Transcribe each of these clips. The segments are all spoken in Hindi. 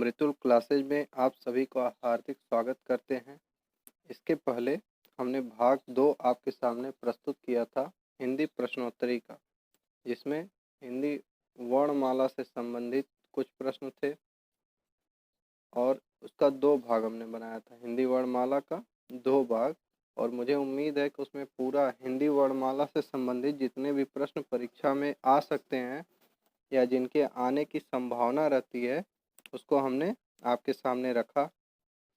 अमृतुल क्लासेज में आप सभी का हार्दिक स्वागत करते हैं। इसके पहले हमने भाग 2 आपके सामने प्रस्तुत किया था हिंदी प्रश्नोत्तरी का, जिसमें हिंदी वर्णमाला से संबंधित कुछ प्रश्न थे और उसका 2 भाग हमने बनाया था। हिंदी वर्णमाला का 2 भाग, और मुझे उम्मीद है कि उसमें पूरा हिंदी वर्णमाला से संबंधित जितने भी प्रश्न परीक्षा में आ सकते हैं या जिनके आने की संभावना रहती है, उसको हमने आपके सामने रखा।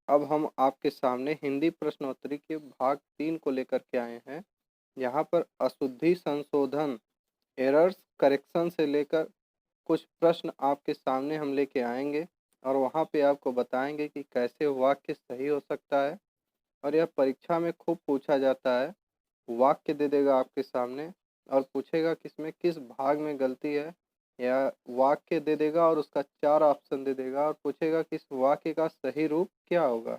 अब हम आपके सामने हिंदी प्रश्नोत्तरी के भाग 3 को लेकर के आए हैं। यहाँ पर अशुद्धि संशोधन, एरर्स करेक्शन से लेकर कुछ प्रश्न आपके सामने हम लेके आएंगे और वहाँ पे आपको बताएंगे कि कैसे वाक्य सही हो सकता है। और यह परीक्षा में खूब पूछा जाता है। वाक्य दे देगा आपके सामने और पूछेगा कि इसमें किस भाग में गलती है, या वाक्य दे देगा और उसका 4 ऑप्शन दे देगा और पूछेगा कि इस वाक्य का सही रूप क्या होगा।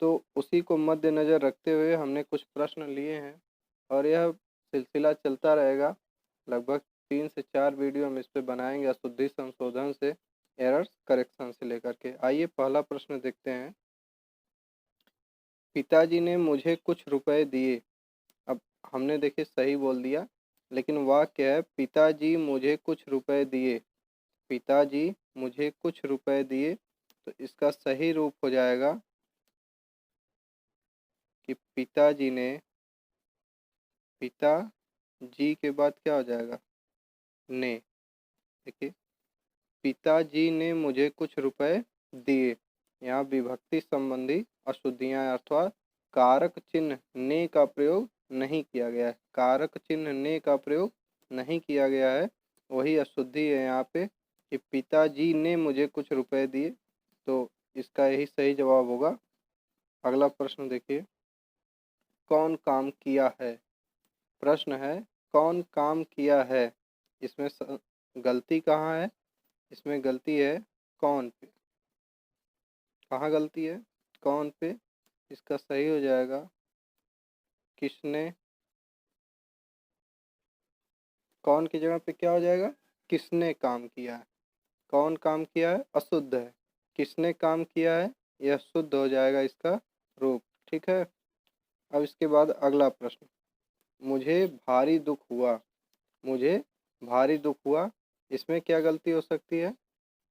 तो उसी को मद्देनज़र रखते हुए हमने कुछ प्रश्न लिए हैं और यह सिलसिला चलता रहेगा। लगभग 3 से 4 वीडियो हम इस पे बनाएंगे, अशुद्धि संशोधन से एरर्स करेक्शन से लेकर के। आइए पहला प्रश्न देखते हैं। पिताजी ने मुझे कुछ रुपए दिए। अब हमने देखिए सही बोल दिया, लेकिन वाक्य है पिताजी मुझे कुछ रुपए दिए। पिताजी मुझे कुछ रुपए दिए, तो इसका सही रूप हो जाएगा कि पिताजी ने, पिता जी के बाद क्या हो जाएगा, ने। देखिए, पिताजी ने मुझे कुछ रुपए दिए। यहाँ विभक्ति संबंधी अशुद्धियां अर्थात कारक चिन्ह ने का प्रयोग नहीं किया गया है। कारक चिन्ह ने का प्रयोग नहीं किया गया है, वही अशुद्धि है यहाँ पे कि पिताजी ने मुझे कुछ रुपए दिए, तो इसका यही सही जवाब होगा। अगला प्रश्न देखिए, कौन काम किया है। प्रश्न है कौन काम किया है। इसमें गलती कहाँ है? इसमें गलती है कौन पे। कहाँ गलती है? कौन पे। इसका सही हो जाएगा किसने। कौन की जगह पे क्या हो जाएगा, किसने काम किया है। कौन काम किया है अशुद्ध है, किसने काम किया है यह शुद्ध हो जाएगा इसका रूप। ठीक है। अब इसके बाद अगला प्रश्न, मुझे भारी दुख हुआ। मुझे भारी दुख हुआ, इसमें क्या गलती हो सकती है?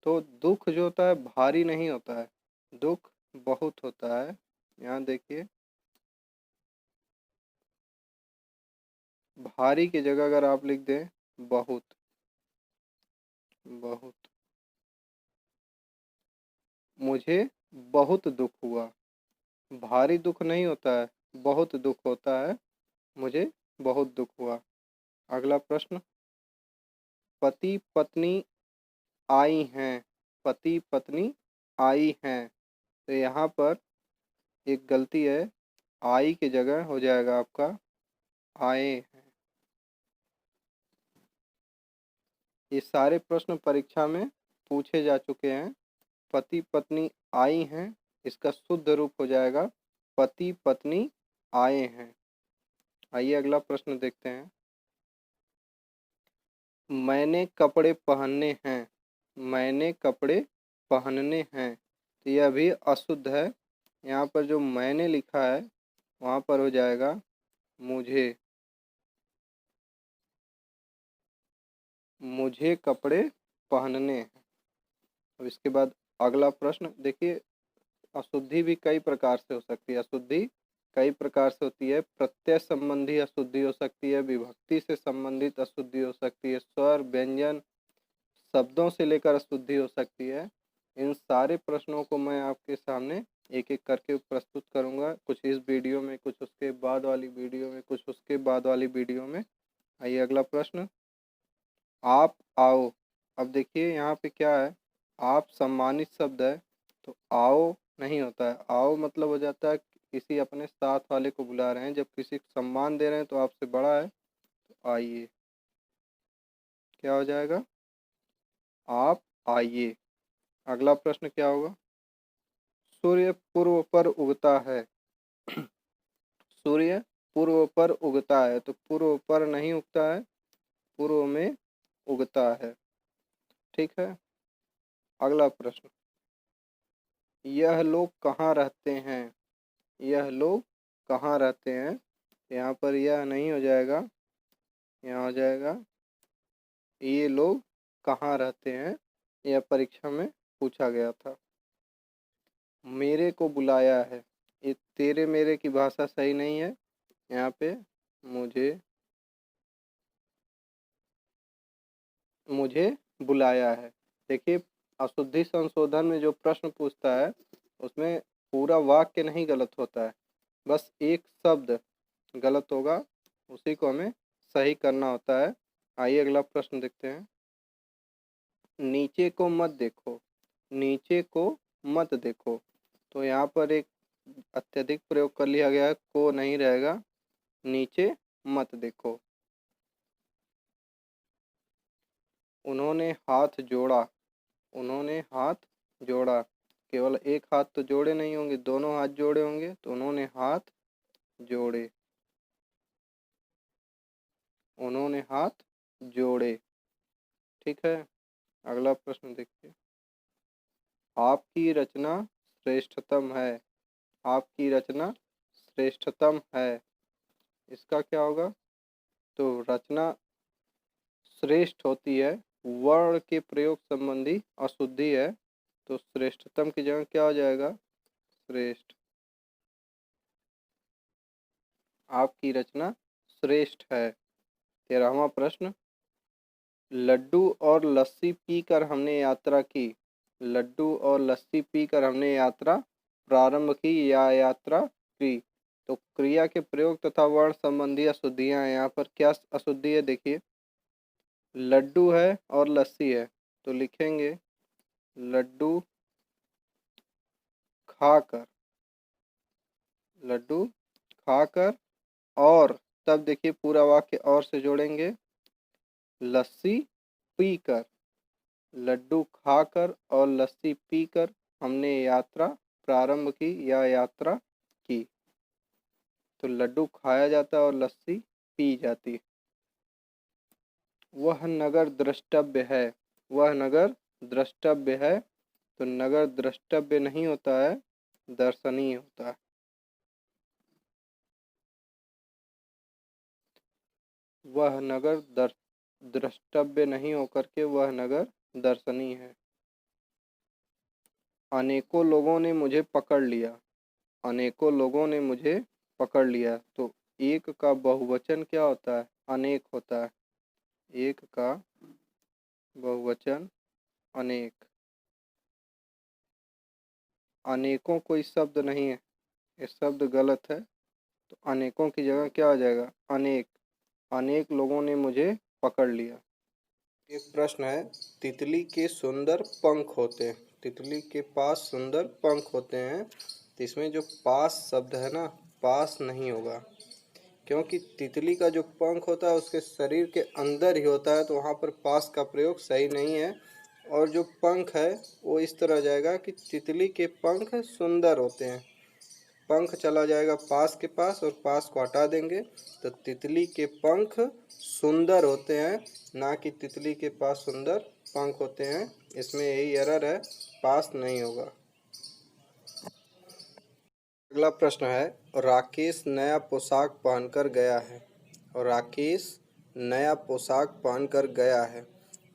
तो दुख जो होता है भारी नहीं होता है, दुख बहुत होता है। यहाँ देखिए, भारी की जगह अगर आप लिख दें बहुत, बहुत। मुझे बहुत दुख हुआ, भारी दुख नहीं होता है, बहुत दुख होता है। मुझे बहुत दुख हुआ। अगला प्रश्न, पति पत्नी आई हैं। पति पत्नी आई हैं, तो यहाँ पर एक गलती है, आई की जगह हो जाएगा आपका आए हैं। ये सारे प्रश्न परीक्षा में पूछे जा चुके हैं। पति पत्नी आई हैं, इसका शुद्ध रूप हो जाएगा पति पत्नी आए हैं। आइए अगला प्रश्न देखते हैं। मैंने कपड़े पहनने हैं। मैंने कपड़े पहनने हैं, तो यह भी अशुद्ध है। यहाँ पर जो मैंने लिखा है वहाँ पर हो जाएगा मुझे। मुझे कपड़े पहनने हैं। अब इसके बाद अगला प्रश्न देखिए, अशुद्धि भी कई प्रकार से हो सकती है। अशुद्धि कई प्रकार से होती है। प्रत्यय संबंधी अशुद्धि हो सकती है, विभक्ति से संबंधित अशुद्धि हो सकती है, स्वर व्यंजन शब्दों से लेकर अशुद्धि हो सकती है। इन सारे प्रश्नों को मैं आपके सामने एक एक करके प्रस्तुत करूंगा, कुछ इस वीडियो में, कुछ उसके बाद वाली वीडियो में, कुछ उसके बाद वाली वीडियो में। आइए अगला प्रश्न, आप आओ। अब देखिए यहाँ पे क्या है, आप सम्मानित शब्द है, तो आओ नहीं होता है। आओ मतलब हो जाता है किसी अपने साथ वाले को बुला रहे हैं, जब किसी को सम्मान दे रहे हैं तो आपसे बड़ा है, तो आइए। क्या हो जाएगा, आप आइए। अगला प्रश्न क्या होगा, सूर्य पूर्व पर उगता है। सूर्य पूर्व पर उगता है, तो पूर्व पर नहीं उगता है, पूर्व में उगता है। ठीक है। अगला प्रश्न, यह लोग कहाँ रहते हैं, यह लोग कहाँ रहते हैं। यहाँ पर यह नहीं हो जाएगा, यहाँ हो जाएगा ये लोग कहाँ रहते हैं। यह परीक्षा में पूछा गया था। मेरे को बुलाया है, ये तेरे मेरे की भाषा सही नहीं है। यहाँ पे मुझे मुझे बुलाया है। देखिए, अशुद्धि संशोधन में जो प्रश्न पूछता है उसमें पूरा वाक्य नहीं गलत होता है, बस एक शब्द गलत होगा, उसी को हमें सही करना होता है। आइए अगला प्रश्न देखते हैं। नीचे को मत देखो, नीचे को मत देखो। तो यहाँ पर एक अत्यधिक प्रयोग कर लिया गया है, को नहीं रहेगा, नीचे मत देखो। उन्होंने हाथ जोड़ा, उन्होंने हाथ जोड़ा। केवल एक हाथ तो जोड़े नहीं होंगे, दोनों हाथ जोड़े होंगे, तो उन्होंने हाथ जोड़े, उन्होंने हाथ जोड़े। ठीक है, अगला प्रश्न देखिए। आपकी रचना श्रेष्ठतम है, आपकी रचना श्रेष्ठतम है। इसका क्या होगा। तो रचना श्रेष्ठ होती है, वर्ण के प्रयोग संबंधी अशुद्धि है, तो श्रेष्ठतम की जगह क्या हो जाएगा, श्रेष्ठ। आपकी रचना श्रेष्ठ है। 13वां प्रश्न। लड्डू और लस्सी पीकर हमने यात्रा की, लड्डू और लस्सी पीकर हमने यात्रा प्रारंभ की या यात्रा की। तो क्रिया के प्रयोग तथा वर्ण संबंधी अशुद्धियां हैं। यहाँ पर क्या अशुद्धि है, देखिए लड्डू है और लस्सी है, तो लिखेंगे लड्डू खाकर, लड्डू खाकर, और तब देखिए पूरा वाक्य और से जोड़ेंगे, लस्सी पीकर। लड्डू खाकर और लस्सी पीकर हमने यात्रा प्रारंभ की या यात्रा की। तो लड्डू खाया जाता है और लस्सी पी जाती है। वह नगर द्रष्टव्य है, वह नगर द्रष्टव्य है। तो नगर द्रष्टव्य नहीं होता है, दर्शनीय होता है। वह नगर द्रष्टव्य नहीं होकर के वह नगर दर्शनीय है। अनेकों लोगों ने मुझे पकड़ लिया, अनेकों लोगों ने मुझे पकड़ लिया। तो एक का बहुवचन क्या होता है, अनेक होता है। एक का बहुवचन अनेक। अनेकों कोई शब्द नहीं है, ये शब्द गलत है, तो अनेकों की जगह क्या हो जाएगा, अनेक। अनेक लोगों ने मुझे पकड़ लिया। एक प्रश्न है, तितली के सुंदर पंख होते हैं, तितली के पास सुंदर पंख होते हैं। तो इसमें जो पास शब्द है ना, पास नहीं होगा, क्योंकि तितली का जो पंख होता है उसके शरीर के अंदर ही होता है, तो वहाँ पर पास का प्रयोग सही नहीं है। और जो पंख है वो इस तरह जाएगा कि तितली के पंख सुंदर होते हैं। पंख चला जाएगा पास के पास और पास को हटा देंगे, तो तितली के पंख सुंदर होते हैं, ना कि तितली के पास सुंदर पंख होते हैं। इसमें यही एरर है, पास नहीं होगा। अगला प्रश्न है, राकेश नया पोशाक पहनकर गया है, और राकेश नया पोशाक पहनकर गया है।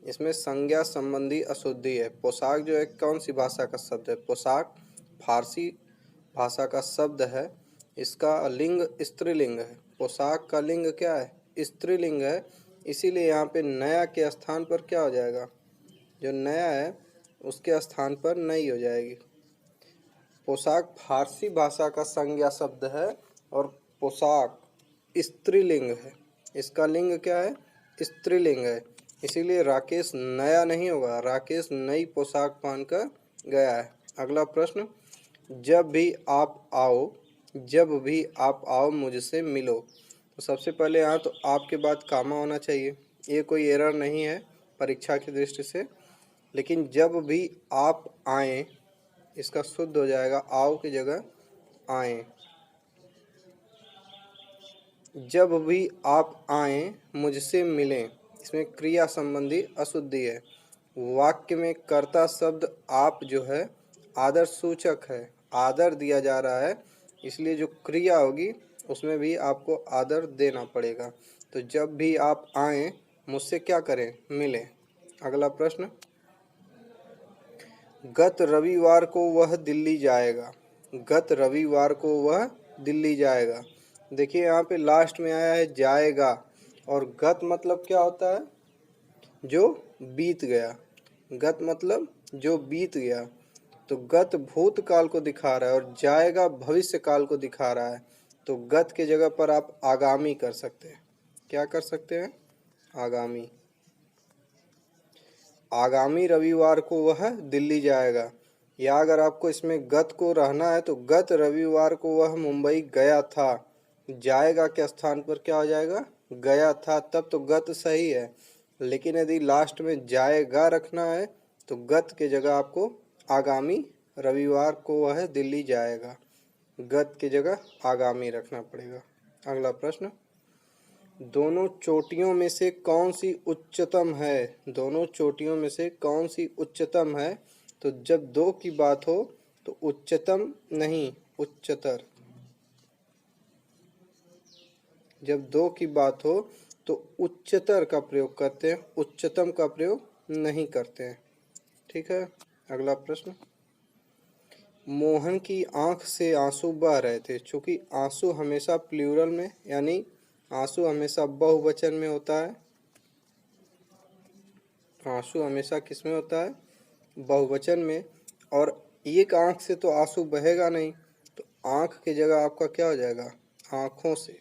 इसमें संज्ञा संबंधी अशुद्धि है। पोशाक जो है कौन सी भाषा का शब्द है, पोशाक फारसी भाषा का शब्द है। इसका लिंग स्त्रीलिंग है, पोशाक का लिंग क्या है, स्त्रीलिंग है। इसीलिए यहाँ पे नया के स्थान पर क्या हो जाएगा, जो नया है उसके स्थान पर नई हो जाएगी। पोशाक फारसी भाषा का संज्ञा शब्द है और पोशाक स्त्रीलिंग है। इसका लिंग क्या है, स्त्रीलिंग है। इसीलिए राकेश नया नहीं होगा, राकेश नई पोशाक पहनकर गया है। अगला प्रश्न, जब भी आप आओ, जब भी आप आओ मुझसे मिलो। तो सबसे पहले यहाँ तो आपके बाद कामा होना चाहिए, ये कोई एरर नहीं है परीक्षा की दृष्टि से। लेकिन जब भी आप आएँ, इसका शुद्ध हो जाएगा आओ की जगह आएँ। जब भी आप आएँ मुझसे मिलें, इसमें क्रिया संबंधी अशुद्धि है। वाक्य में कर्ता शब्द आप जो है आदर सूचक है, आदर दिया जा रहा है, इसलिए जो क्रिया होगी उसमें भी आपको आदर देना पड़ेगा। तो जब भी आप आएँ मुझसे क्या करें, मिलें। अगला प्रश्न, गत रविवार को वह दिल्ली जाएगा। गत रविवार को वह दिल्ली जाएगा। देखिए यहाँ पे लास्ट में आया है जाएगा, और गत मतलब क्या होता है, जो बीत गया। गत मतलब जो बीत गया, तो गत भूतकाल को दिखा रहा है और जाएगा भविष्य काल को दिखा रहा है। तो गत के जगह पर आप आगामी कर सकते हैं। क्या कर सकते हैं, आगामी। आगामी रविवार को वह दिल्ली जाएगा, या अगर आपको इसमें गत को रहना है तो गत रविवार को वह मुंबई गया था। जाएगा के स्थान पर क्या हो जाएगा, गया था, तब तो गत सही है। लेकिन यदि लास्ट में जाएगा रखना है तो गत के जगह आपको आगामी रविवार को वह दिल्ली जाएगा, गत की जगह आगामी रखना पड़ेगा। अगला प्रश्न, दोनों चोटियों में से कौन सी उच्चतम है। दोनों चोटियों में से कौन सी उच्चतम है। तो जब दो की बात हो तो उच्चतम नहीं, उच्चतर। जब दो की बात हो तो उच्चतर का प्रयोग करते हैं, उच्चतम का प्रयोग नहीं करते हैं। ठीक है। अगला प्रश्न, मोहन की आंख से आंसू बह रहे थे। चूंकि आंसू हमेशा प्लूरल में, यानी आंसू हमेशा बहुवचन में होता है। आंसू हमेशा किस में होता है, बहुवचन में। और एक आंख से तो आंसू बहेगा नहीं, तो आंख की जगह आपका क्या हो जाएगा, आंखों से।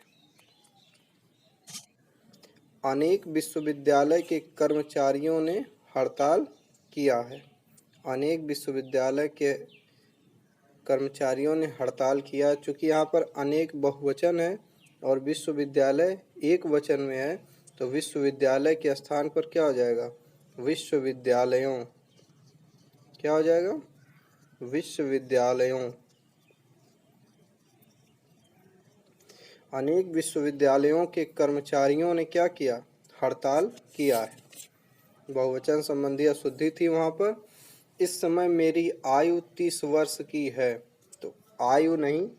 अनेक विश्वविद्यालय के कर्मचारियों ने हड़ताल किया है। अनेक विश्वविद्यालय के कर्मचारियों ने हड़ताल किया। चूँकि यहाँ पर अनेक बहुवचन है और विश्वविद्यालय एक वचन में है, तो विश्वविद्यालय के स्थान पर क्या हो जाएगा, विश्वविद्यालयों। क्या हो जाएगा, विश्वविद्यालयों। अनेक विश्वविद्यालयों के कर्मचारियों ने क्या किया, हड़ताल किया है। बहुवचन संबंधी अशुद्धि थी वहाँ पर। इस समय मेरी आयु 30 वर्ष की है, तो आयु नहीं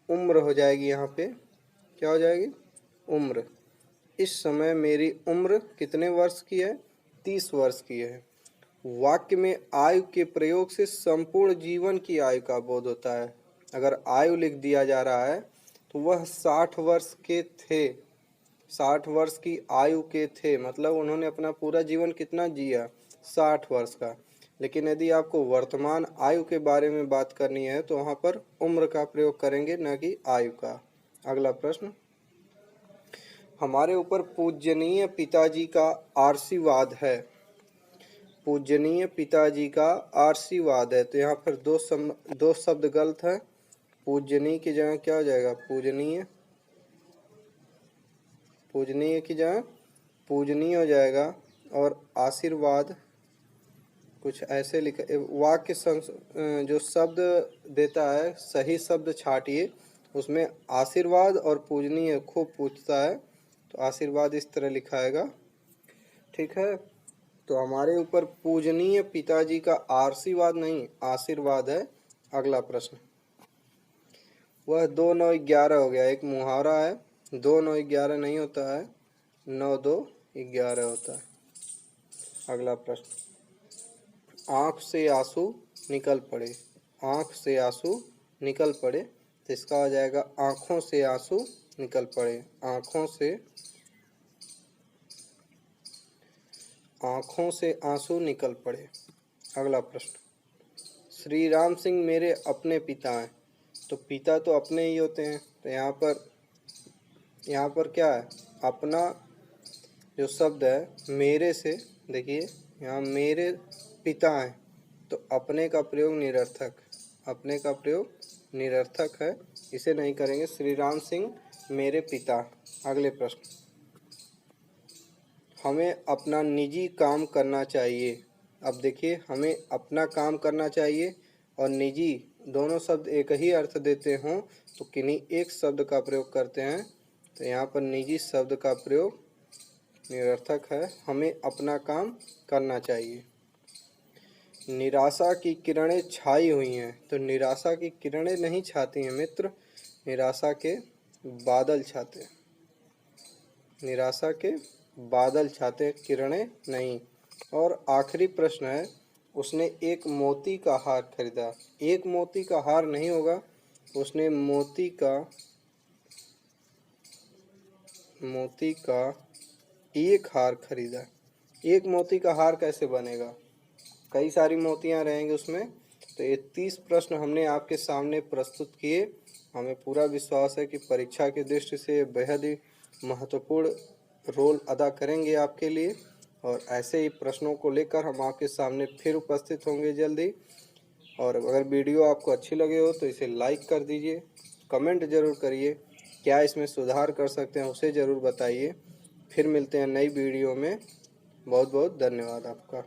उम्र हो जाएगी। यहाँ पे क्या हो जाएगी, उम्र। इस समय मेरी उम्र कितने वर्ष की है, 30 वर्ष की है। वाक्य में आयु के प्रयोग से संपूर्ण जीवन की आयु का बोध होता है। अगर आयु लिख दिया जा रहा है तो वह 60 वर्ष के थे, 60 वर्ष की आयु के थे, मतलब उन्होंने अपना पूरा जीवन कितना जिया, 60 वर्ष का। लेकिन यदि आपको वर्तमान आयु के बारे में बात करनी है तो वहाँ पर उम्र का प्रयोग करेंगे, न कि आयु का। अगला प्रश्न, हमारे ऊपर पूजनीय पिताजी का आशीर्वाद है। पूजनीय पिताजी का आशीर्वाद है, तो यहाँ पर दो शब्द गलत है। पूजनीय की जगह क्या हो जाएगा, पूजनीय। पूजनीय की जगह पूजनीय हो जाएगा, और आशीर्वाद कुछ ऐसे लिखा। वाक्य जो शब्द देता है सही शब्द छाटिए, उसमें आशीर्वाद और पूजनीय खूब पूछता है, तो आशीर्वाद इस तरह लिखाएगा। ठीक है। तो हमारे ऊपर पूजनीय पिताजी का आशीर्वाद नहीं, आशीर्वाद है। अगला प्रश्न, वह 2 9 11 हो गया। एक मुहावरा है, 2 9 11 नहीं होता है, 9 2 11 होता है। अगला प्रश्न, आँख से आंसू निकल पड़े। आँख से आंसू निकल पड़े, तो इसका हो जाएगा आँखों से आंसू निकल पड़े। आँखों से आंसू निकल पड़े। अगला प्रश्न, श्री राम सिंह मेरे अपने पिता हैं। तो पिता तो अपने ही होते हैं, तो यहाँ पर क्या है, अपना जो शब्द है मेरे से, देखिए यहाँ मेरे पिता हैं, तो अपने का प्रयोग निरर्थक, अपने का प्रयोग निरर्थक है, इसे नहीं करेंगे। श्री राम सिंह मेरे पिता। अगले प्रश्न, हमें अपना निजी काम करना चाहिए। अब देखिए, हमें अपना काम करना चाहिए और निजी दोनों शब्द एक ही अर्थ देते हों तो किन्हीं एक शब्द का प्रयोग करते हैं, तो यहाँ पर निजी शब्द का प्रयोग निरर्थक है। हमें अपना काम करना चाहिए। निराशा की किरणें छाई हुई हैं। तो निराशा की किरणें नहीं छाती हैं मित्र, निराशा के बादल छाते हैं। निराशा के बादल छाते हैं, किरणें नहीं। और आखिरी प्रश्न है, उसने एक मोती का हार खरीदा। एक मोती का हार नहीं होगा, उसने मोती का एक हार खरीदा। एक मोती का हार कैसे बनेगा? कई सारी मोतियां रहेंगी उसमें। तो ये 30 प्रश्न हमने आपके सामने प्रस्तुत किए। हमें पूरा विश्वास है कि परीक्षा की दृष्टि से बेहद ही महत्वपूर्ण रोल अदा करेंगे आपके लिए। और ऐसे ही प्रश्नों को लेकर हम आपके सामने फिर उपस्थित होंगे जल्दी। और अगर वीडियो आपको अच्छी लगे हो तो इसे लाइक कर दीजिए, कमेंट ज़रूर करिए, क्या इसमें सुधार कर सकते हैं उसे ज़रूर बताइए। फिर मिलते हैं नई वीडियो में। बहुत बहुत धन्यवाद आपका।